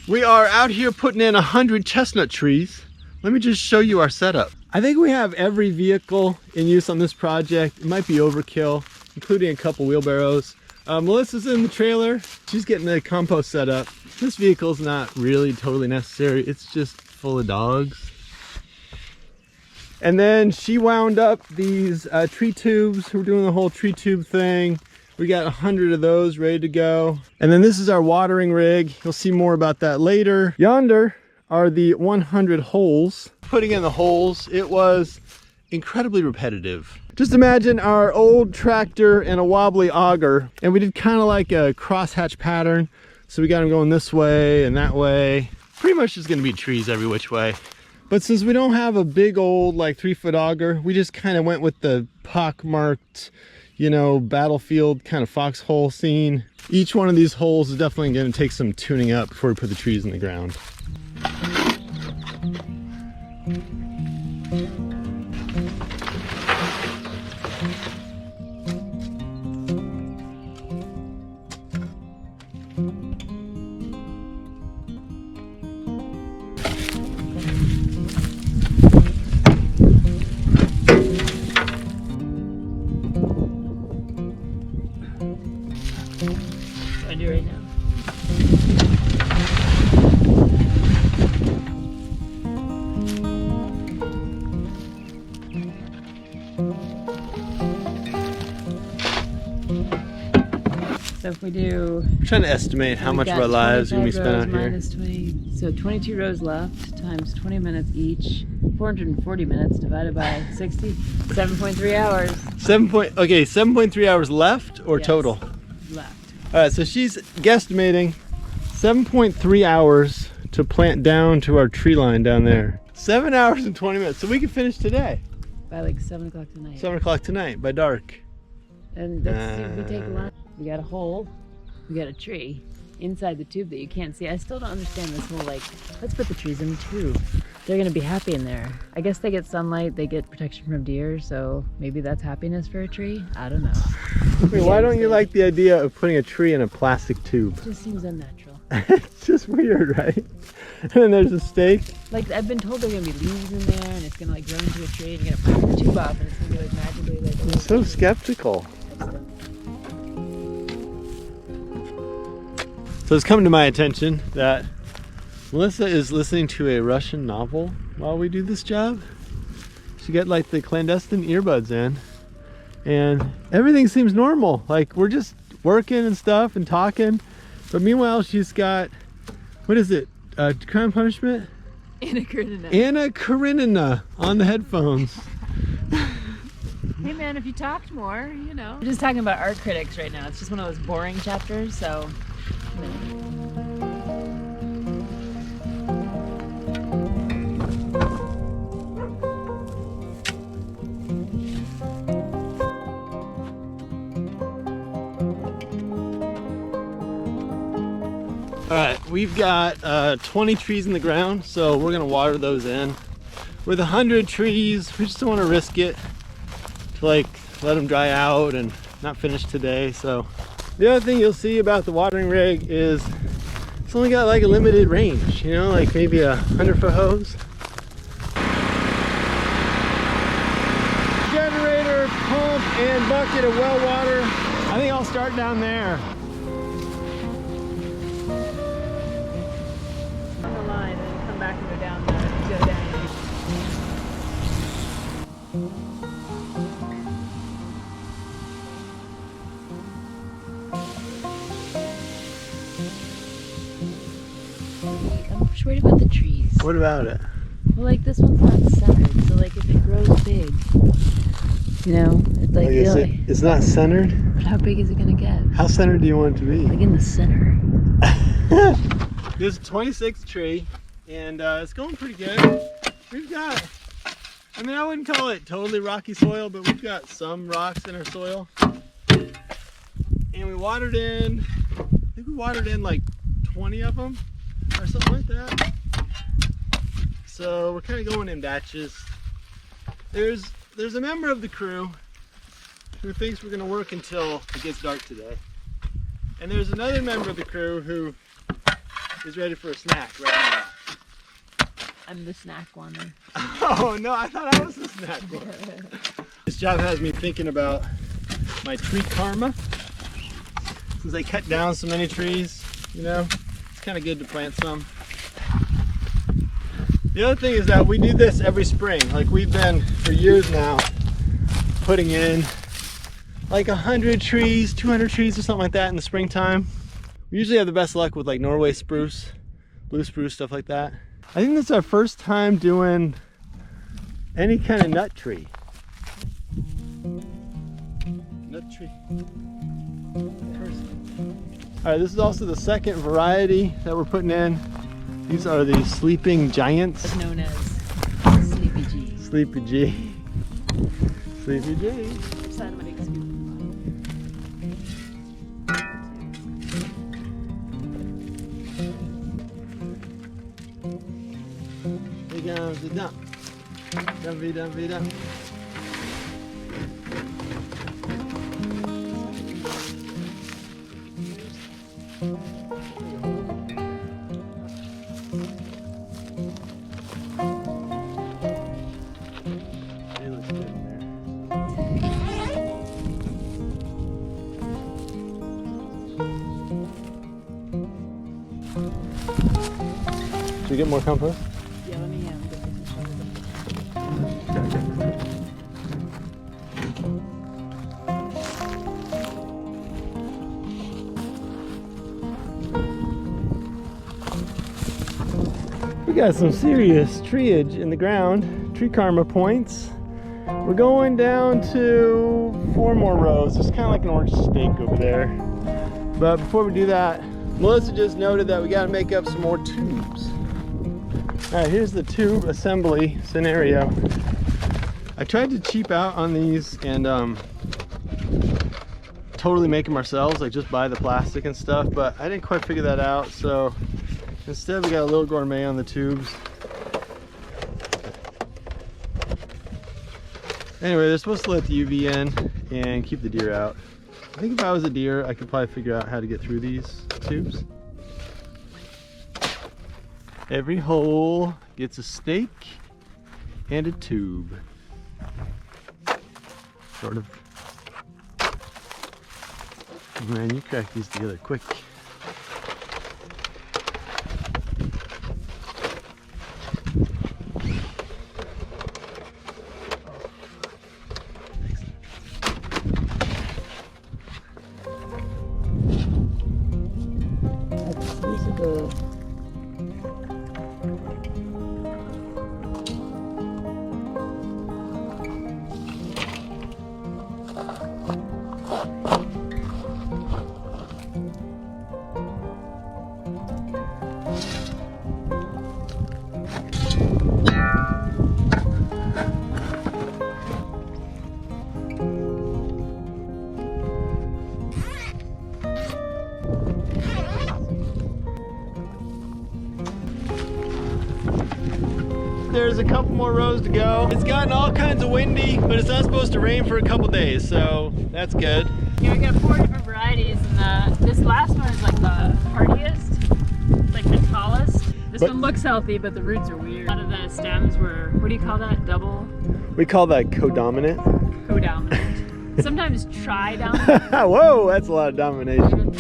We are out here putting in 100 chestnut trees. Let me just show you our setup. I think we have every vehicle in use on this project. It might be overkill, including a couple wheelbarrows. Melissa's in the trailer. She's getting the compost set up. This vehicle's not really totally necessary. It's just full of dogs. And then she wound up these tree tubes. We're doing the whole tree tube thing. We got 100 of those ready to go. And then this is our watering rig. You'll see more about that later. Yonder are the 100 holes. Putting in the holes, it was incredibly repetitive. Just imagine our old tractor and a wobbly auger, and we did kind of like a crosshatch pattern. So we got them going this way and that way. Pretty much just gonna be trees every which way. But since we don't have a big old like 3-foot auger, we just kind of went with the pock-marked, you know, battlefield kind of foxhole scene. Each one of these holes is definitely going to take some tuning up before we put the trees in the ground. I do right now. So if we do... We're trying to estimate how much of our lives are going to be spent out here. Minus 20, so 22 rows left times 20 minutes each. 440 minutes divided by 60. 7.3 hours. 7.3 hours left or Yes, total? left. All right, so she's guesstimating 7.3 hours to plant down to our tree line down there. 7 hours and 20 minutes. So we can finish today. By like 7 o'clock tonight. 7 o'clock tonight by dark. And let's see if we take a line. We got a hole, we got a tree inside the tube that you can't see. I still don't understand this whole like, let's put the trees in the tube. They're gonna be happy in there. I guess they get sunlight, they get protection from deer, so maybe that's happiness for a tree. I don't know. Wait, why don't you like the idea of putting a tree in a plastic tube? It just seems unnatural. It's just weird, right? And then there's a stake. Like I've been told there are gonna be leaves in there and it's gonna like grow into a tree and you're gonna pop the tube off and it's gonna be like magically like. I'm so skeptical. So it's come to my attention that Melissa is listening to a Russian novel while we do this job. She got like the clandestine earbuds in and everything seems normal. Like we're just working and stuff and talking. But meanwhile, she's got, what is it? Crime Punishment? Anna Karenina. Anna Karenina on the headphones. Hey man, if you talked more, you know. We're just talking about art critics right now. It's just one of those boring chapters, so. All right, we've got 20 trees in the ground, so we're gonna water those in. With 100 trees, we just don't want to risk it to like let them dry out and not finish today. So the other thing you'll see about the watering rig is it's only got like a limited range, you know, like maybe a 100-foot hose. Generator, pump, and bucket of well water. I think I'll start down there. On the line and then come back and go down there. Go down. I'm just worried about the trees. What about it? Well, like this one's not centered, so like if it grows big, you know, it's like, It's not centered? but how big is it gonna get? How centered do you want it to be? Like in the center. This is a 26 tree, and it's going pretty good. We've got, I mean, I wouldn't call it totally rocky soil, but we've got some rocks in our soil. And we watered in, I think we watered in like 20 of them, or something like that. So we're kind of going in batches. There's a member of the crew who thinks we're gonna work until it gets dark today. And there's another member of the crew who is ready for a snack right now. I'm the snack one. Oh no, I thought I was the snack one. This job has me thinking about my tree karma. Since I cut down so many trees, you know, it's kind of good to plant some. The other thing is that we do this every spring. Like we've been for years now putting in like 100 trees, 200 trees or something like that in the springtime. We usually have the best luck with like Norway spruce, blue spruce, stuff like that. I think this is our first time doing any kind of nut tree. Nut tree. All right, this is also the second variety that we're putting in. These are the sleeping giants. It's known as Sleepy G. Sleepy G. Sleepy G. Here comes the dump. Dumpy, dumpy, dump. Should we get more compost? Yeah, let me get We got some serious treeage in the ground, tree karma points. We're going down to 4 more rows. It's kind of like an orange steak over there. But before we do that, Melissa just noted that we got to make up some more tubes. All right, here's the tube assembly scenario. I tried to cheap out on these and totally make them ourselves, like just buy the plastic and stuff, but I didn't quite figure that out. So instead we got a little gourmet on the tubes. Anyway, they're supposed to let the UV in and keep the deer out. I think if I was a deer, I could probably figure out how to get through these tubes. Every hole gets a stake and a tube. Sort of. Man, you crack these together quick. There's a couple more rows to go. It's gotten all kinds of windy, but it's not supposed to rain for a couple days, so that's good. Here we got 4 different varieties, and this last one is like the hardiest, like the tallest. This one looks healthy, but the roots are weird. A lot of the stems were, what do you call that? Double? We call that codominant. Codominant. Sometimes tri-dominant. Whoa, that's a lot of domination.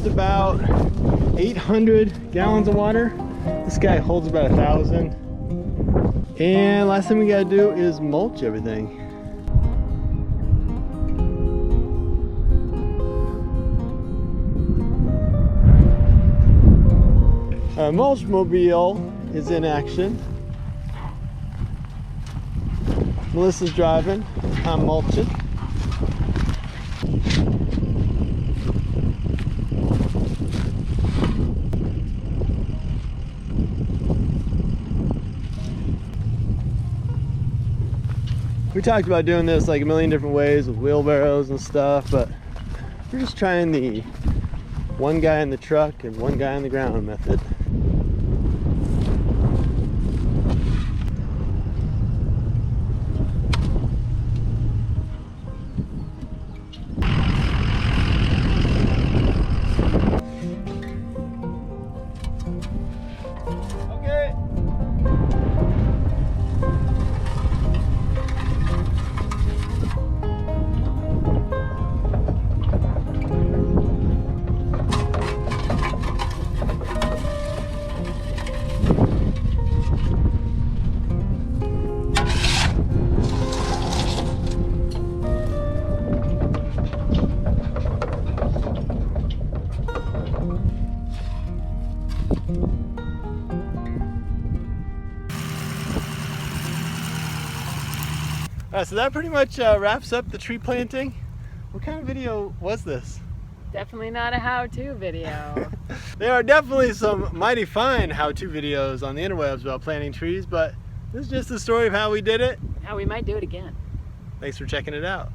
just about 800 gallons of water. This guy holds about 1,000. And last thing we gotta do is mulch everything. Mulch mobile is in action. Melissa's driving, I'm mulching. We talked about doing this like a million different ways with wheelbarrows and stuff, but we're just trying the one guy in the truck and one guy on the ground method. So that pretty much wraps up the tree planting. What kind of video was this? Definitely not a how-to video. There are definitely some mighty fine how-to videos on the interwebs about planting trees, but this is just the story of how we did it. How we might do it again. Thanks for checking it out.